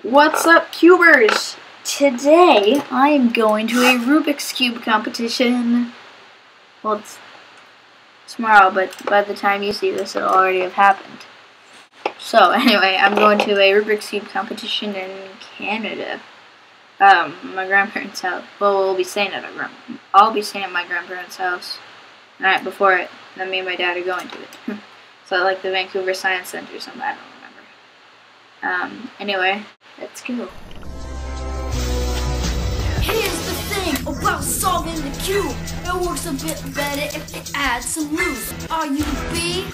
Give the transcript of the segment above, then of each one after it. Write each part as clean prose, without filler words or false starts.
What's up, cubers? Today I am going to a Rubik's Cube competition. Well, it's tomorrow, but by the time you see this, it'll already have happened. So anyway, I'm going to a Rubik's Cube competition in Canada. My grandparents' house. Well, I'll be staying at my grandparents' house the night before it. And then me and my dad are going to it. So like the Vancouver Science Center or something. I don't remember. Anyway, let's go. Here's the thing about solving the cube. It works a bit better if you add some rules. R-U-B,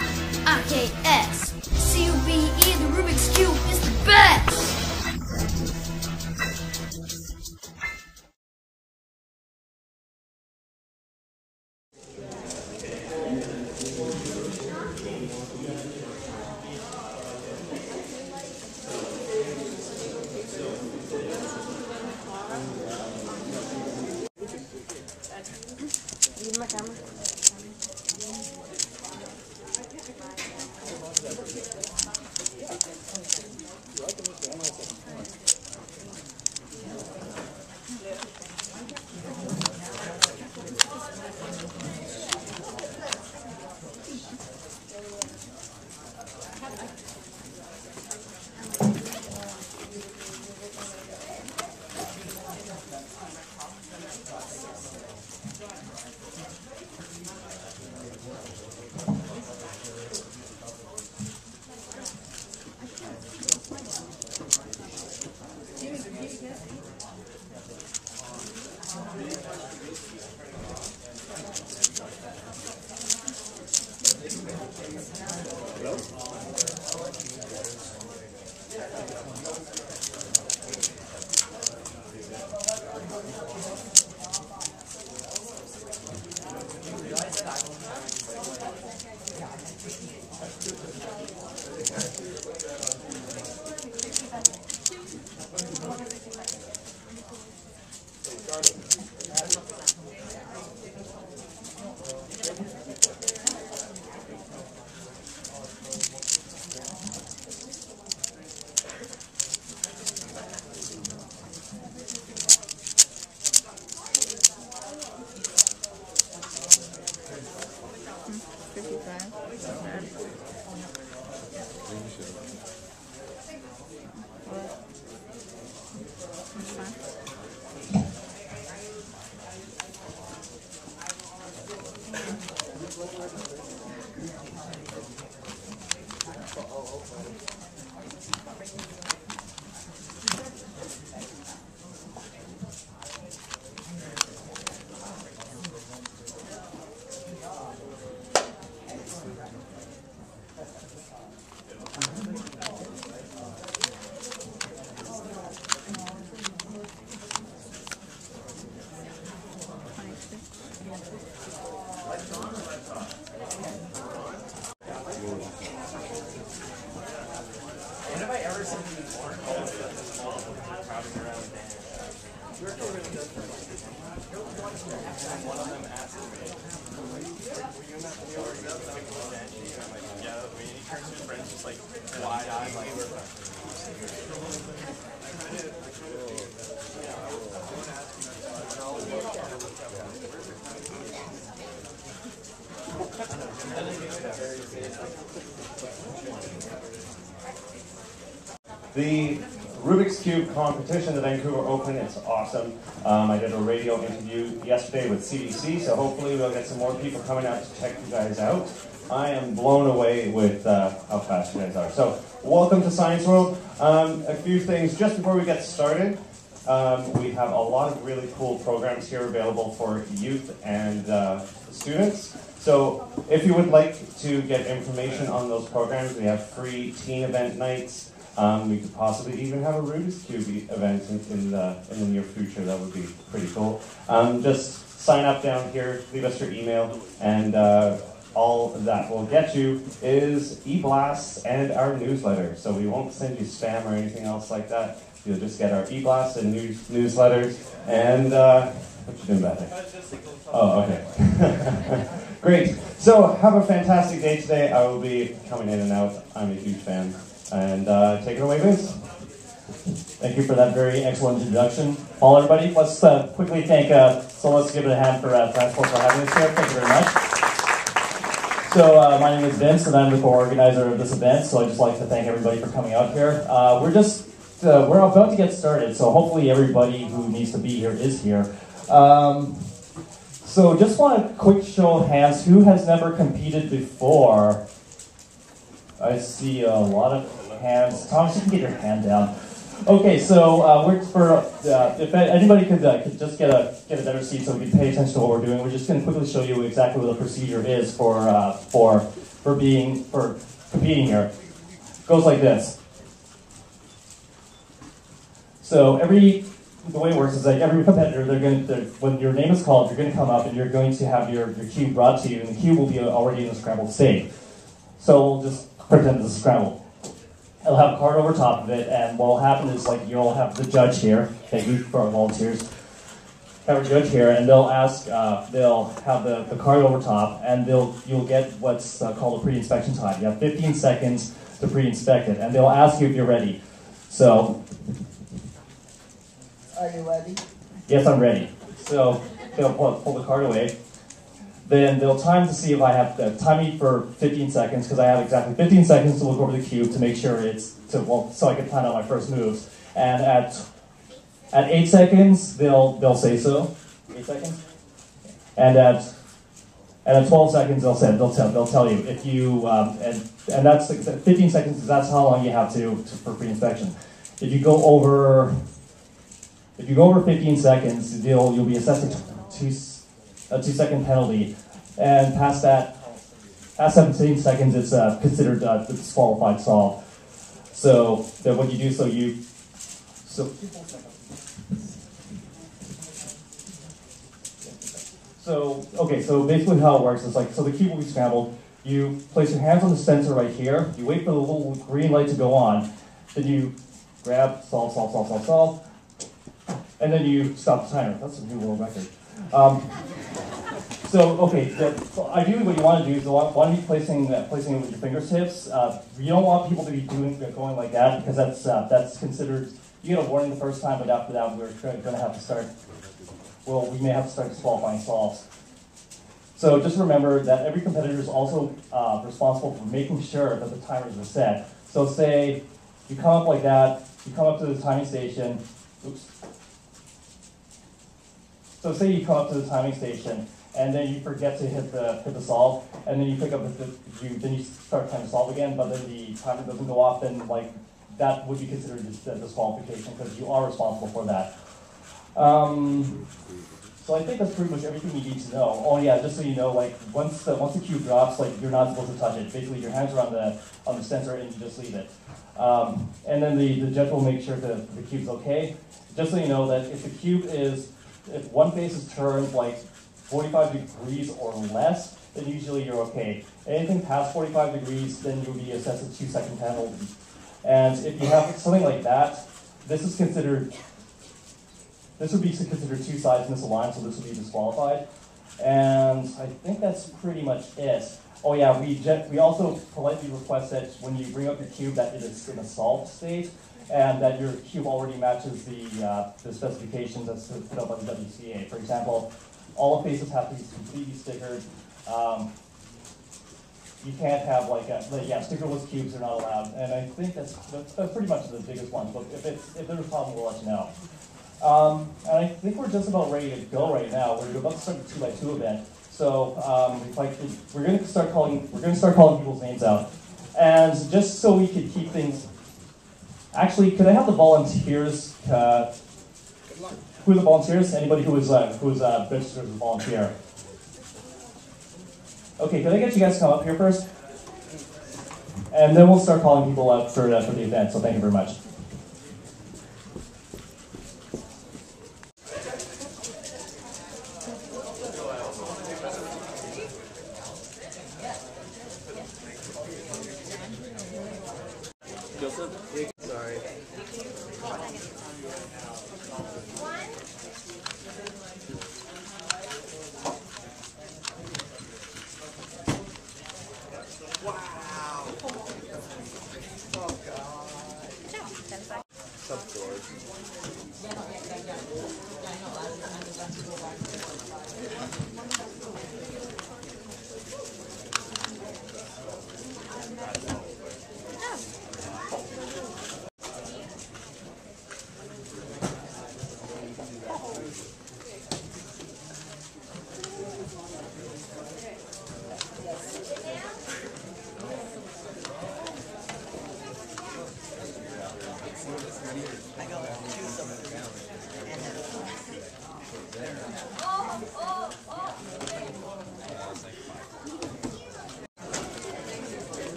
I-K-S. C-U-B-E, the Rubik's Cube is the best. Give my camera. When have I ever seen you more crowding around? One of them asked me, were you in that video where you were making a stand? And I'm like, yeah, when he turns to his friends, just like wide-eyed, like, The Rubik's Cube competition, the Vancouver Open, it's awesome. I did a radio interview yesterday with CDC, so hopefully we'll get some more people coming out to check you guys out. I am blown away with how fast you guys are. So, welcome to Science World. A few things just before we get started. We have a lot of really cool programs here available for youth and students. So, if you would like to get information on those programs, we have free teen event nights. We could possibly even have a Rubik's Cube event in the near future. That would be pretty cool. Just sign up down here, leave us your email, and all that will get you is e-blasts and our newsletter. So we won't send you spam or anything else like that. You'll just get our e-blasts and newsletters. And what you doing back there? Oh, okay. Great. So have a fantastic day today. I will be coming in and out. I'm a huge fan. And take it away, Vince. Thank you for that very excellent introduction. Paul, everybody, let's quickly thank, let's give it a hand for Transport for having us here. Thank you very much. So my name is Vince, and I'm the co-organizer of this event, so I'd just like to thank everybody for coming out here. We're about to get started, so hopefully everybody who needs to be here is here. So just want a quick show of hands. Who has never competed before? I see a lot of hands. Thomas, you can get your hand down. Okay, so if anybody could just get a better seat so we can pay attention to what we're doing. We're just going to quickly show you exactly what the procedure is for competing here. It goes like this. So the way it works is like every competitor, when your name is called, you're going to come up and you're going to have your cube brought to you, and the cube will be already in the scrambled state. So we'll just pretend it's scrambled. It'll have a card over top of it, and what will happen is like you'll have the judge here. Thank you for our volunteers. Have a judge here, and they'll have the card over top, and you'll get what's called a pre-inspection time. You have 15 seconds to pre-inspect it, and they'll ask you if you're ready. So. Are you ready? Yes, I'm ready. So they'll pull the card away. Then they'll time to see if I have to time me for 15 seconds, because I have exactly 15 seconds to look over the cube to make sure so I can plan out my first moves. And at 8 seconds, they'll say so. 8 seconds. And at 12 seconds, they'll tell you if you and that's 15 seconds. That's how long you have for pre-inspection. If you go over 15 seconds, you'll be assessed a 2-second penalty, and past 17 seconds, it's considered a disqualified solve. So then what you do, so basically how it works is like, so the cube will be scrambled. You place your hands on the sensor right here. You wait for the little green light to go on. Then you grab, solve. And then you stop the timer. That's a new world record. So ideally what you want to do is you want to be placing it with your fingertips. You don't want people to be going like that, because that's considered, you get a warning the first time, but after that we're going to have to start, we may have to start disqualifying solves. So just remember that every competitor is also responsible for making sure that the timers are set. So say you come up like that, you come up to the timing station, So say you come up to the timing station, and then you forget to hit the solve, and then you pick up then you start trying to solve again, but then the timer doesn't go off, then like that would be considered a disqualification, because you are responsible for that. So I think that's pretty much everything you need to know. Oh yeah, just so you know, like once the cube drops, like you're not supposed to touch it. Basically, your hands are on the sensor, and you just leave it. And then the judge will make sure that the cube's okay. Just so you know that if one face is turned like 45 degrees or less, then usually you're okay. Anything past 45 degrees, then you'll be assessed a 2-second penalty. And if you have something like that, this would be considered two sides misaligned, so this would be disqualified. And I think that's pretty much it. Oh yeah, we also politely request that when you bring up your cube that it is in a solved state, and that your cube already matches the specifications that's put up by the WCA. For example, all the faces have to be completely stickered. You can't have stickerless cubes are not allowed. And I think that's pretty much the biggest one. But if there's a problem, we'll let you know. And I think we're just about ready to go right now. We're about to start the 2x2 event. So we're going to start calling people's names out. And just so we could keep things. Actually, could I have the volunteers? Who are the volunteers? Anybody who is registered as a volunteer? Okay, could I get you guys to come up here first? And then we'll start calling people out for the event. So thank you very much. Sorry. Wow. Oh, God.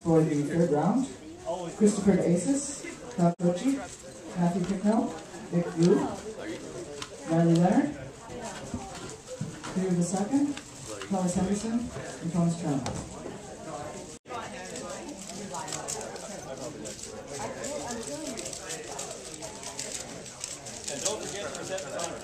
For the third round, Christopher Aces, Todd Ritchie, Matthew Picknell, V.O.W, Riley Leonard, Peter II, Thomas Henderson, and Thomas Brown. And don't forget to present the honor.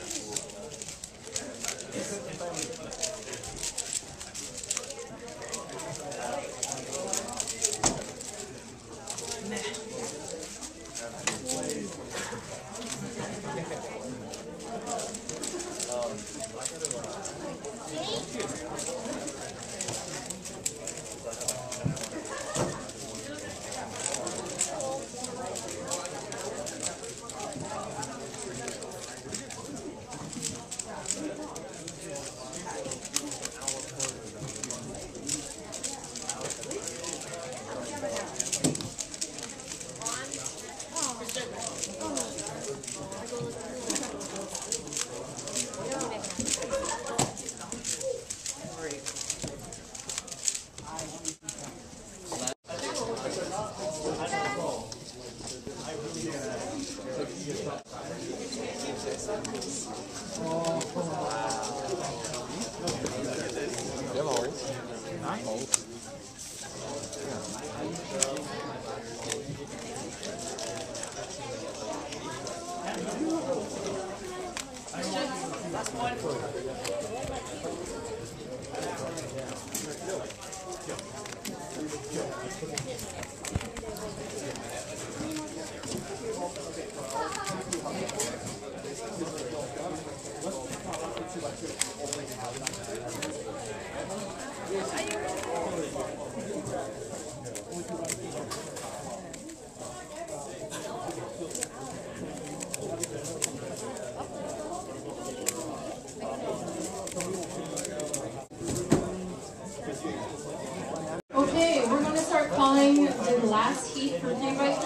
Okay, we're going to start calling the last heat for 3x3.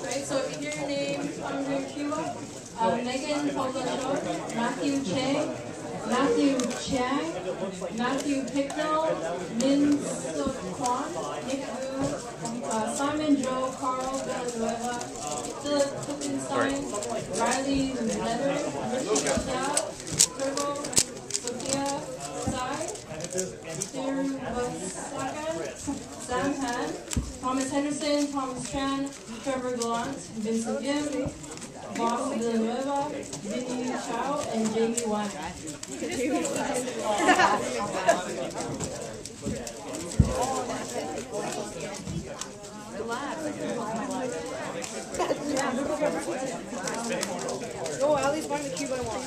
Right, so if you hear your name under your cue, Megan Pogachor, Matthew Chang, Matthew Picknell, Min Suk Kwan, Nick Wu, Simon Joe, Carl Villanueva, Philip Klippenstein, Riley Leonard, Richard Chow, Turbo, Sophia Sai, Sam Han, Thomas Henderson, Thomas Tran, Trevor Gallant, Vincent Jim, Boss Villanueva, Vinny Chow, and Jamie Wang. Oh, at least find the cube I want.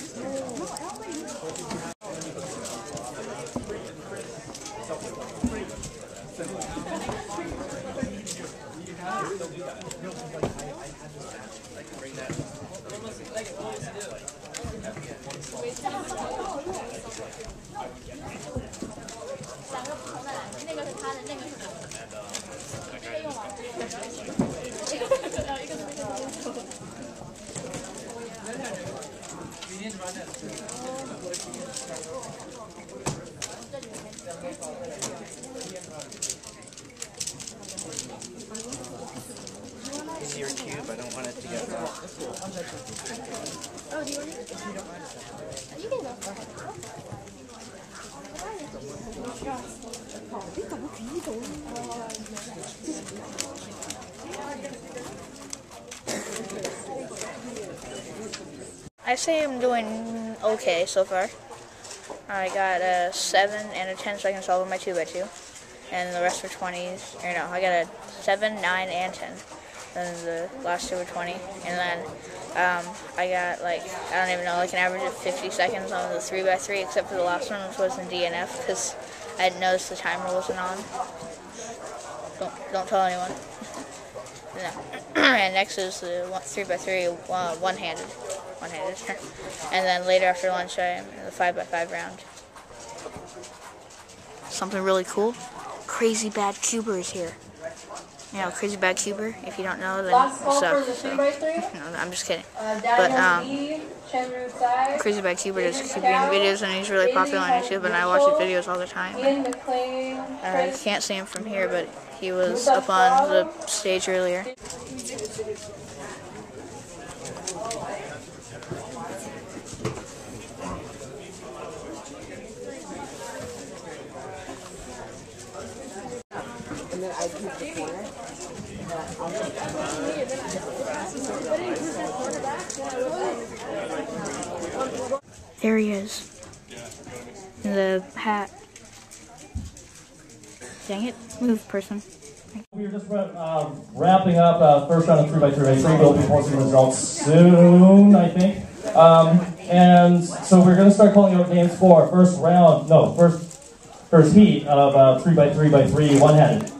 I say I'm doing okay so far. I got a 7 and a 10 so I can solve on my 2x2. And the rest were 20s. Or no, I got a 7, 9, and 10. And the last two were 20. And then I got like, I don't even know, like an average of 50 seconds on the 3x3 except for the last one, which was in DNF because I hadn't noticed the timer wasn't on. Don't tell anyone. No. And next is the 3x3 one-handed. And then later after lunch I am in the 5x5 round. Something really cool. Crazy Bad Cuber is here. You know, Crazy Bad Cuber, if you don't know, then Last it call for sucks. the 3x3. No, I'm just kidding. Daniel B, Chenru Tsai, Crazy Bad Cuber does David keeping Chow, videos and he's really popular on YouTube and I watch his videos all the time. Ian McLean, I can't see him from here, but he was up on the stage earlier. And then I keep the corner. There he is. In the hat. Dang it. Move, person. We were just wrapping up first round of 3x3. We'll be posting the results soon, I think. And so we're going to start calling out names for first heat of 3x3x3 one-handed.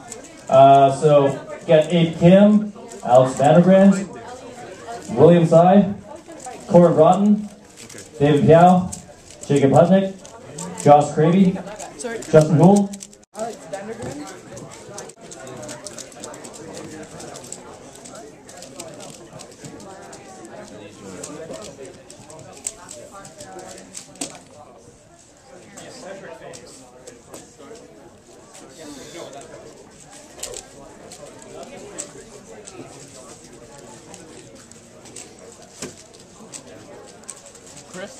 So get Abe Kim, Alex Vandergrand, William Tsai, Corin Broughton, David Piao, Jacob Hutnick, Josh Cravey, Justin Houle. Chris?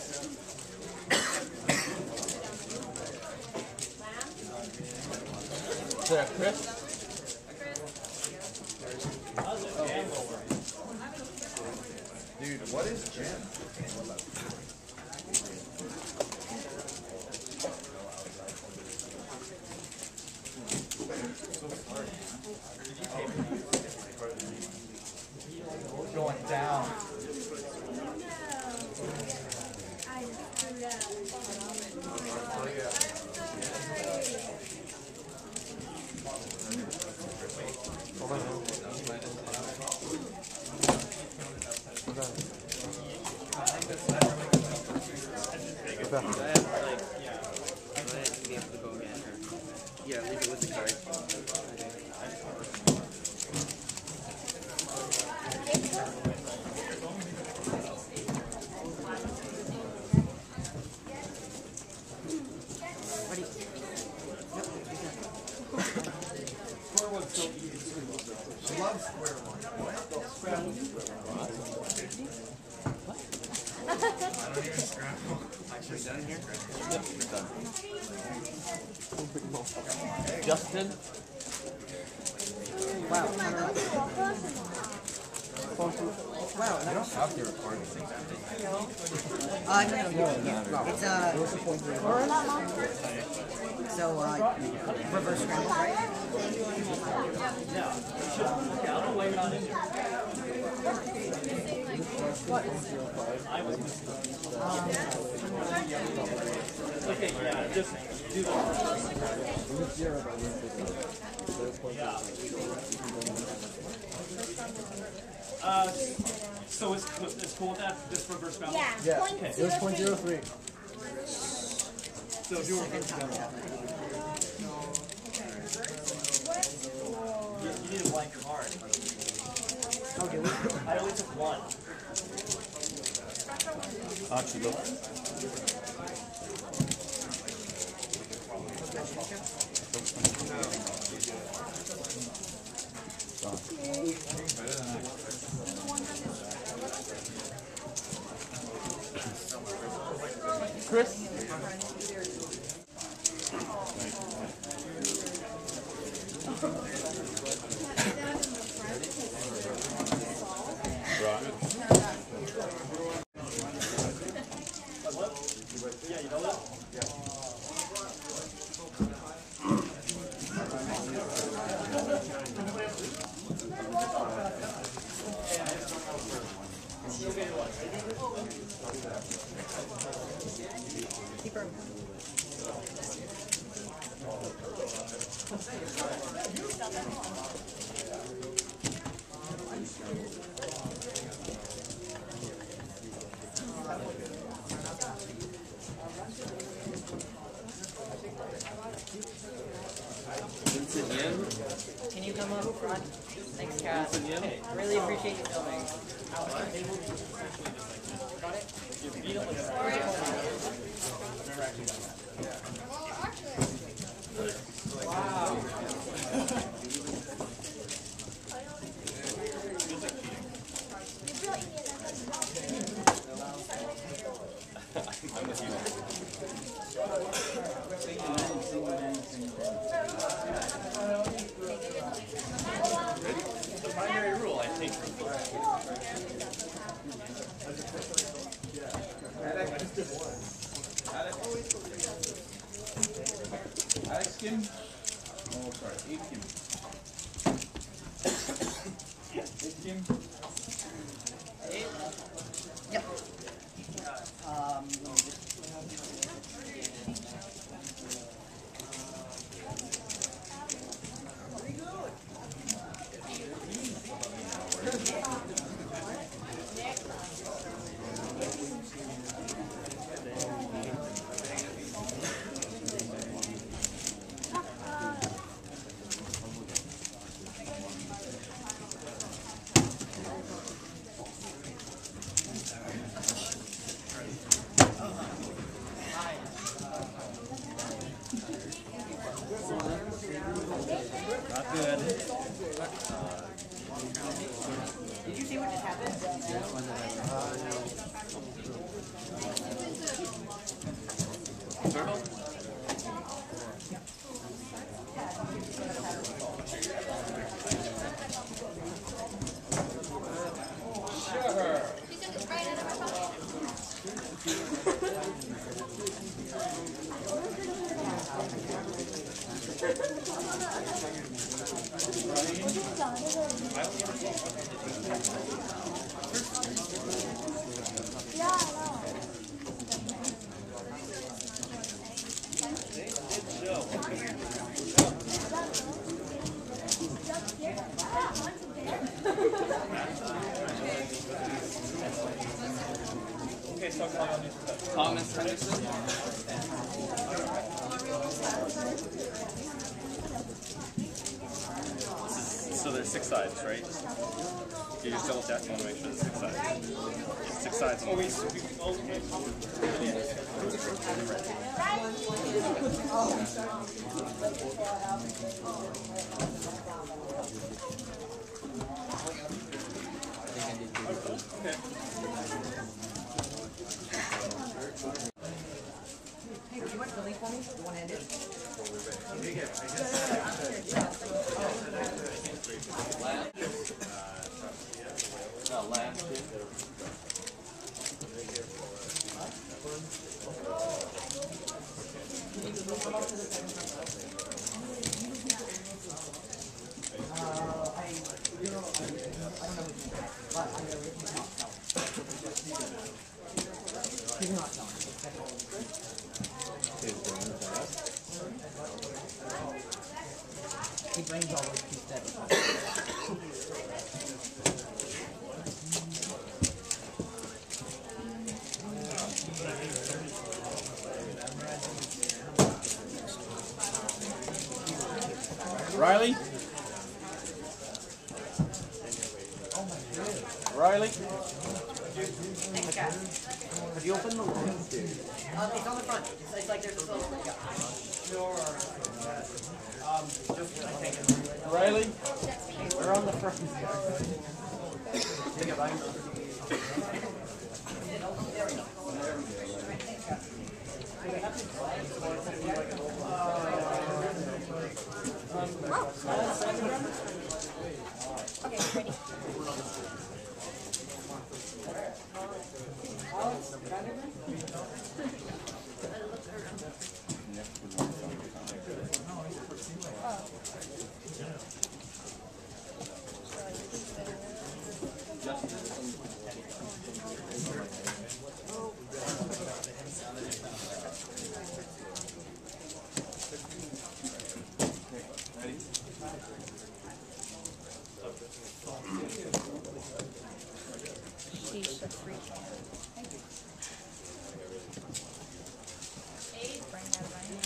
Is that Chris? Dude, what is Jim? Going down. Yeah, leave it with the card. She loves square one. Scrabble. I don't even scrabble. Actually done here? Yep, we're done. Justin? Wow. Wow, I don't have to record this exactly. It's so reverse scramble, right? Okay, yeah, just do that. So it's cool with that, this reverse scramble? Yeah. Okay. It was 0.03. So do a reverse scramble. You need a blank card. Okay. I only took one. Actually, look. Chris? Can you come up front? Thanks, Kat. Really appreciate you filming. The primary rule, I think. Alex Kim? Oh, sorry, 8 Kim. 8 Kim? Yep. Not good. Did you see what just happened? Turtle? Okay, so Thomas Henderson? So there's 6 sides, right? You just double check. I want to make sure there's 6 sides. Yeah, 6 sides. Oh, okay. Hey, would you want filming for me? The one-handed? He brings all those pieces. Riley? Riley? Thanks, guys. Have you opened the logo? It's on the front. It's like there's a little... Riley? We're on the front. She's a free can. Bring that right here.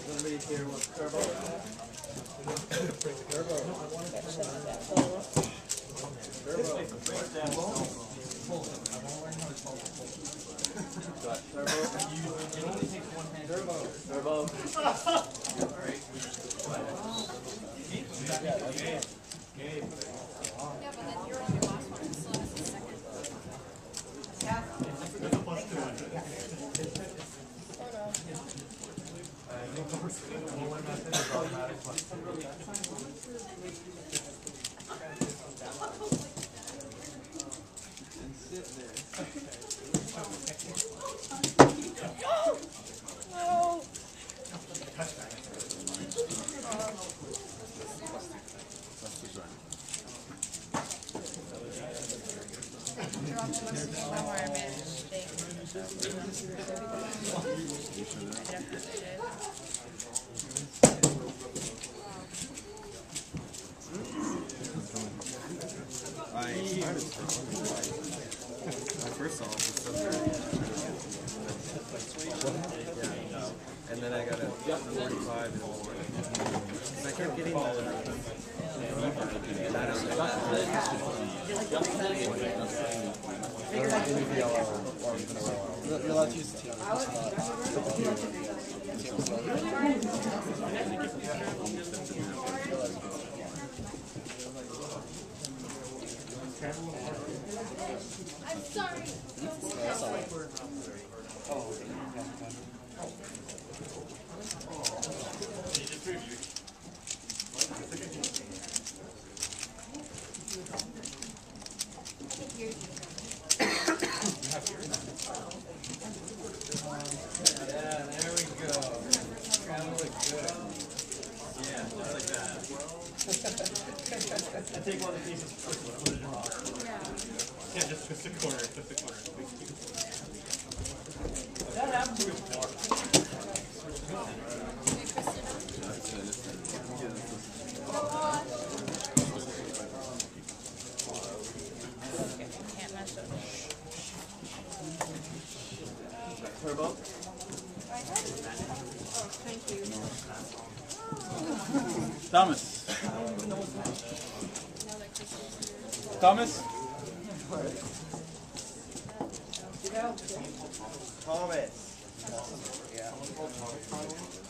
Somebody here with turbo. And then I got a 45 in the morning. I kept getting you're allowed to use the I'm sorry. Yeah, there we go. Kind of look good. Yeah, just like that. I take one of the pieces first, put it in rock. Yeah, just twist the corner, twist the corner. That happens before. Can't mess with it. Turbo? Oh, thank you. Thomas. Thomas? Thomas. Yeah.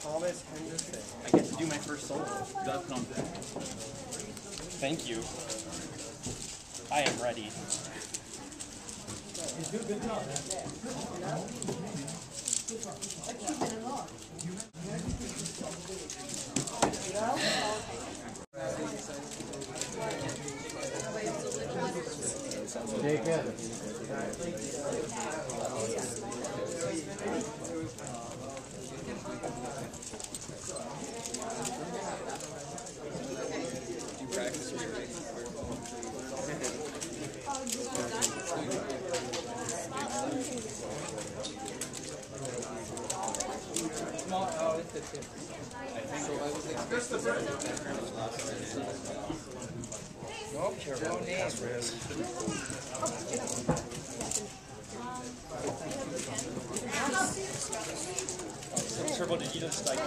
Thomas Henderson. I get to do my first solo. Thank you. I am ready. Take it. You practice your Turbo, did you just like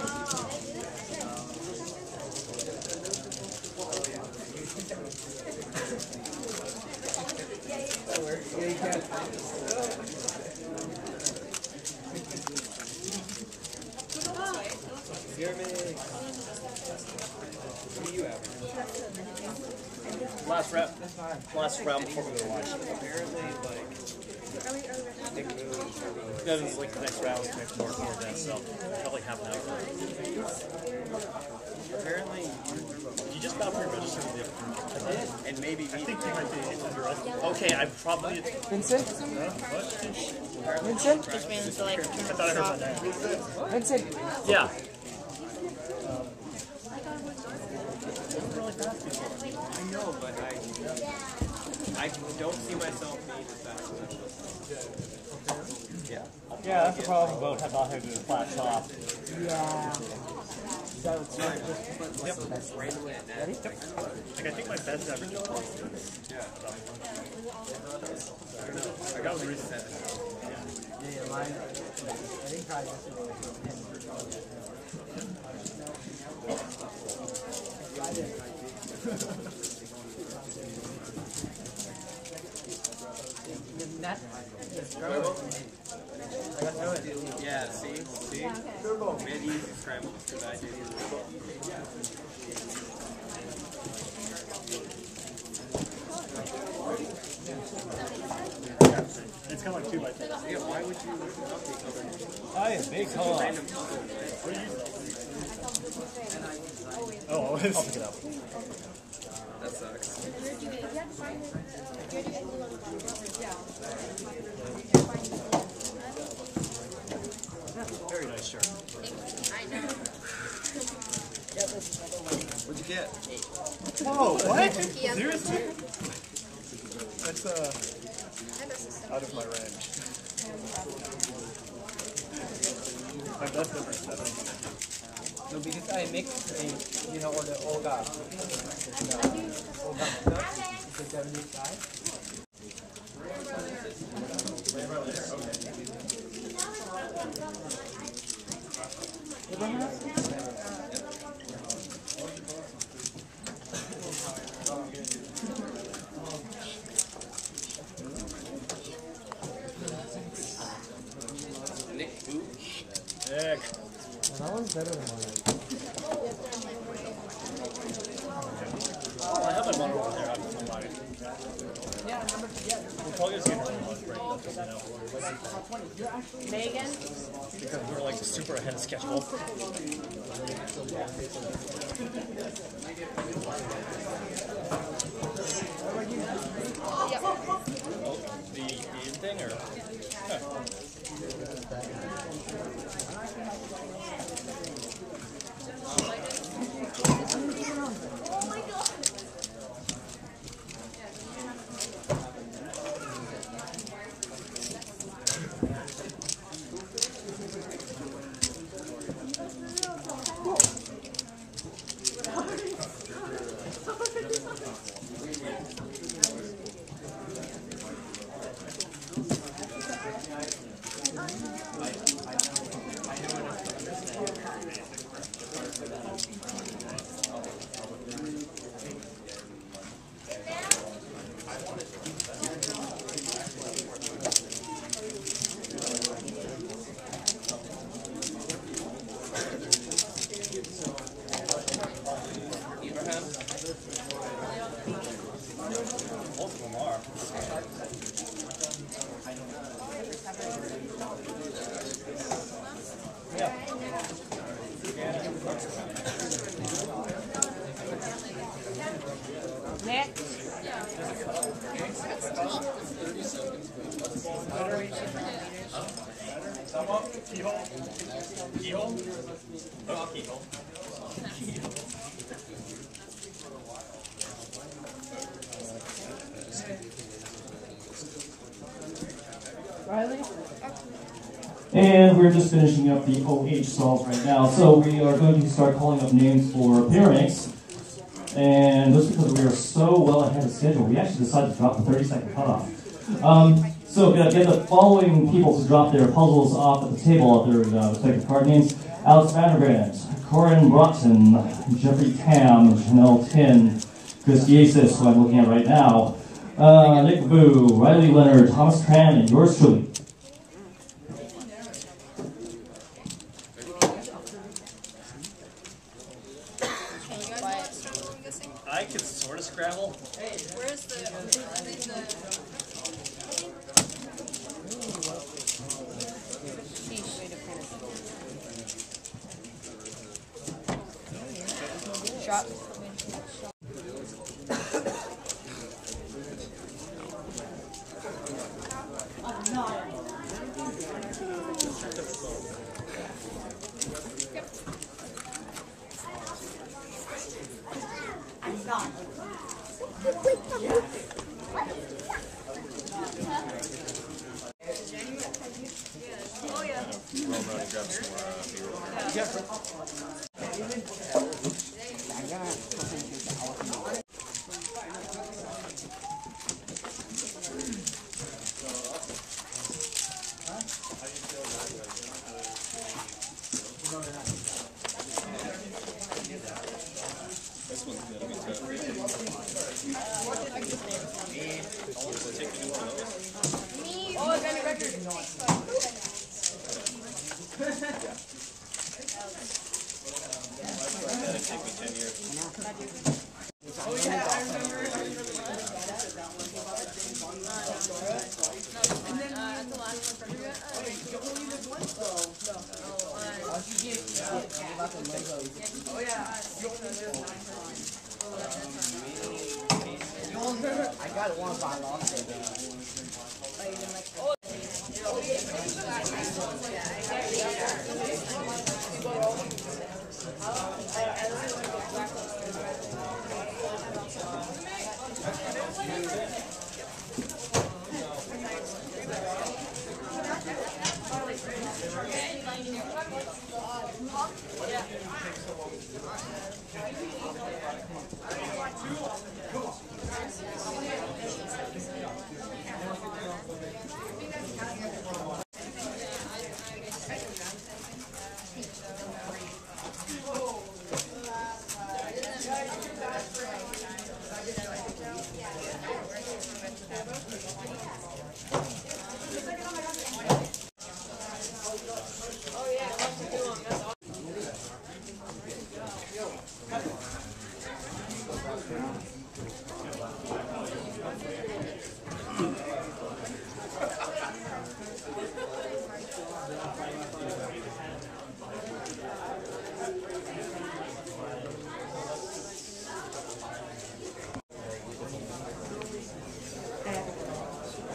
Last round before we go to lunch. Apparently, like, that is like the next round, next more for that, so probably half an hour. Apparently, you just got pre-registered with the other. I did, and maybe I think you might be underestimated. Okay, I probably. Vincent? What? Vincent? Just means like. I thought I heard my name. Vincent? Yeah. I know, but I don't see myself being as fast as yeah. Yeah, that's the problem about not having to flat top. Yeah. So it's Yep. Right away. ready? Like, I think my best average is 42. Yeah. I don't know. I got 37. Yeah, mine. I think probably Yeah, see? We had easy scrambles because I did It's kind of like 2 by 10. Yeah, why would you not be covered? I am big call. Random Oh, I'll pick it up. that sucks. Very nice shirt. What'd you get? Whoa, what? Seriously? That's out of my range. My best ever is 7. No, because I mix the, or the Olga. Olga stuff. It's a 75. Heck. That one's better than mine. Well, I have my monitor over there. I don't know why. We're probably just getting a lunch break. That's just, Megan? because we're like super ahead of schedule. Oh, the Asian thing, or? And we're just finishing up the OH solves right now. So we are going to start calling up names for pyramids. And just because we are so well ahead of schedule, we actually decided to drop the 30-second cutoff. So get the following people to drop their puzzles off at the table of their respective card names. Alex Vandergrant, Corin Broughton, Jeffrey Tam, Janelle Tin, Chris Yasis, who I'm looking at right now, Nick V.O.W, Riley Leonard, Thomas Tran, and yours truly. I can sort of Scrabble. Hey, where's the Shot. This one's gonna be tough. Oh, it's on your record. That'd take me 10 years. Oh yeah, I remember. And then that's the last one. Oh yeah. I got one by lost it.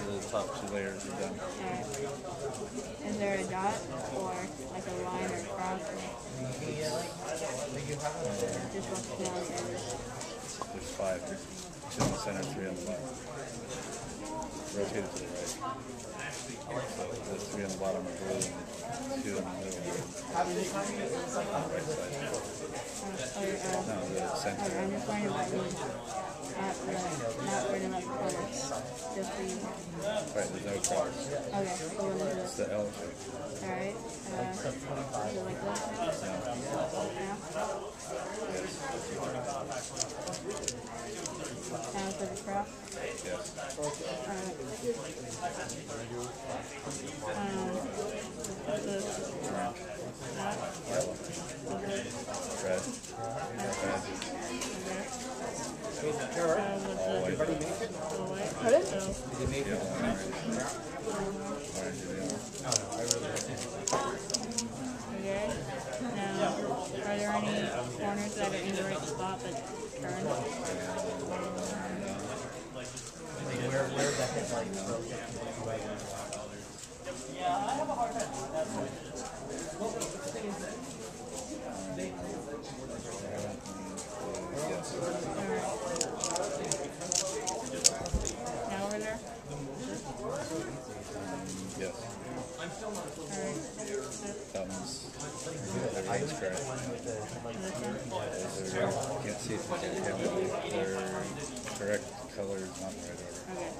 The top 2 layers are done. Is there a dot or like a line or cross or just what's down the edges? There's 5 here. 2 in the center, 3 on the left. Rotate it to the right. So the 3 on the bottom are blue and 2 in the middle are on the right side. No, the center. I'm just wondering about these. Not worried about the colors. Just these. Right, there's no cross. Okay, so what is It's this? the L shape. Alright. Is it like this? Yeah. Now for the cross? Yes. What's this? Red. Red. All white. Pardon? Yeah, orange and yellow. Okay. Now, are there any corners that are in the right spot but turned? Where the headlights go. Yeah, I have a hard time with that. Now over there? Yes. That one's everything's correct. Can't see it from the camera. They're correct colors, not in the right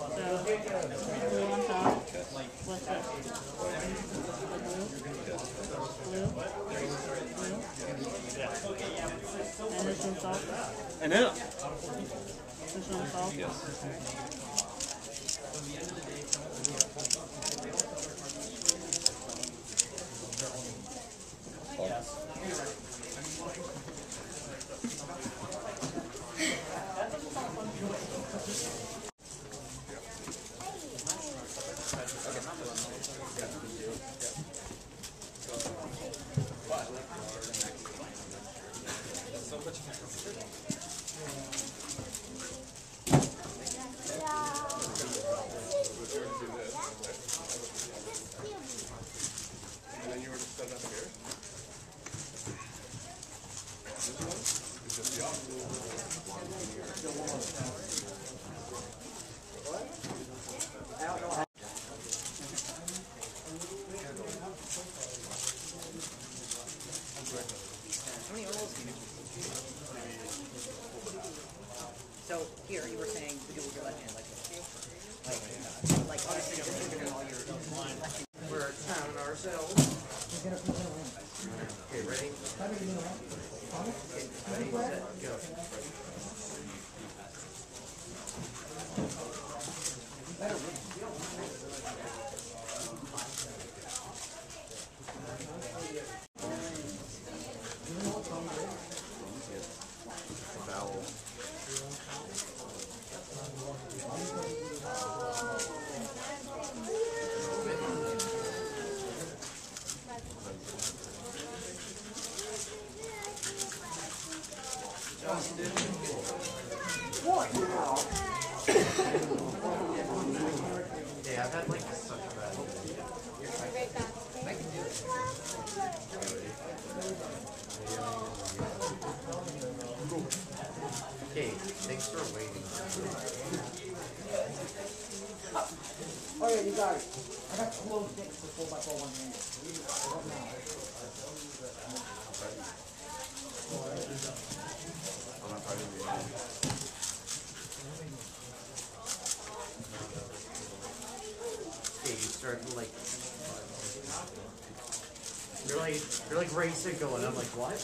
order. Okay, so blue on top. Yes. What's this? The blue? Yes. Blue? Blue? And this one's salt? I know. This one's salt? Yes. So here you were saying to do with your left hand like this. Like obviously you're doing all your left. We're counting ourselves. Okay, ready? Ready, set, go. Vowel. Yeah, I've had like such a bad day. I can do it. Okay, thanks for waiting. Oh yeah, you got it. I got closed sticks for 4x4 one hand. I'm not probably gonna be okay, you start to like you're like ready to go and I'm like, what?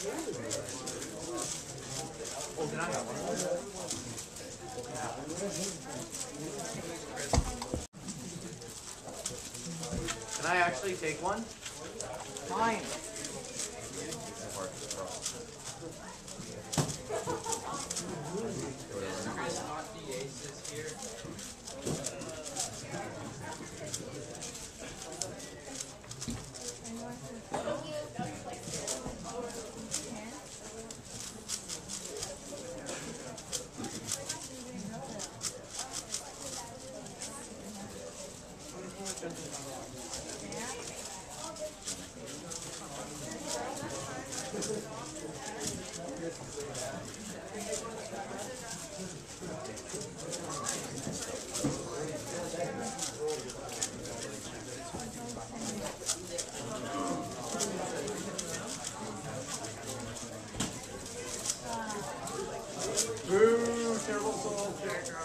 Oh, can I have one? Can I actually take one? Fine. Boo, terrible soul, Jacob.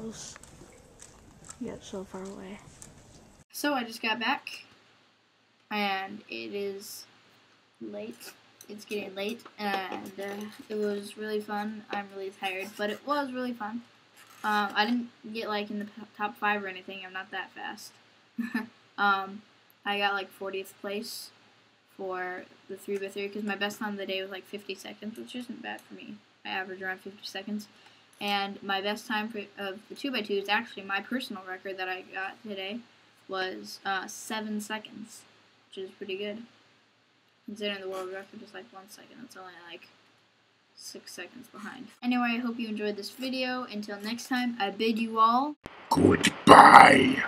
close, yet so far away. So I just got back, and it is late. It's getting late, and it was really fun. I'm really tired, but it was really fun. I didn't get like in the top 5 or anything. I'm not that fast. I got like 40th place for the 3x3 because my best time of the day was like 50 seconds, which isn't bad for me. I average around 50 seconds. And my best time of the 2x2 is actually my personal record that I got today was 7 seconds, which is pretty good. Considering the world record is like 1 second, it's only like 6 seconds behind. Anyway, I hope you enjoyed this video. Until next time, I bid you all goodbye.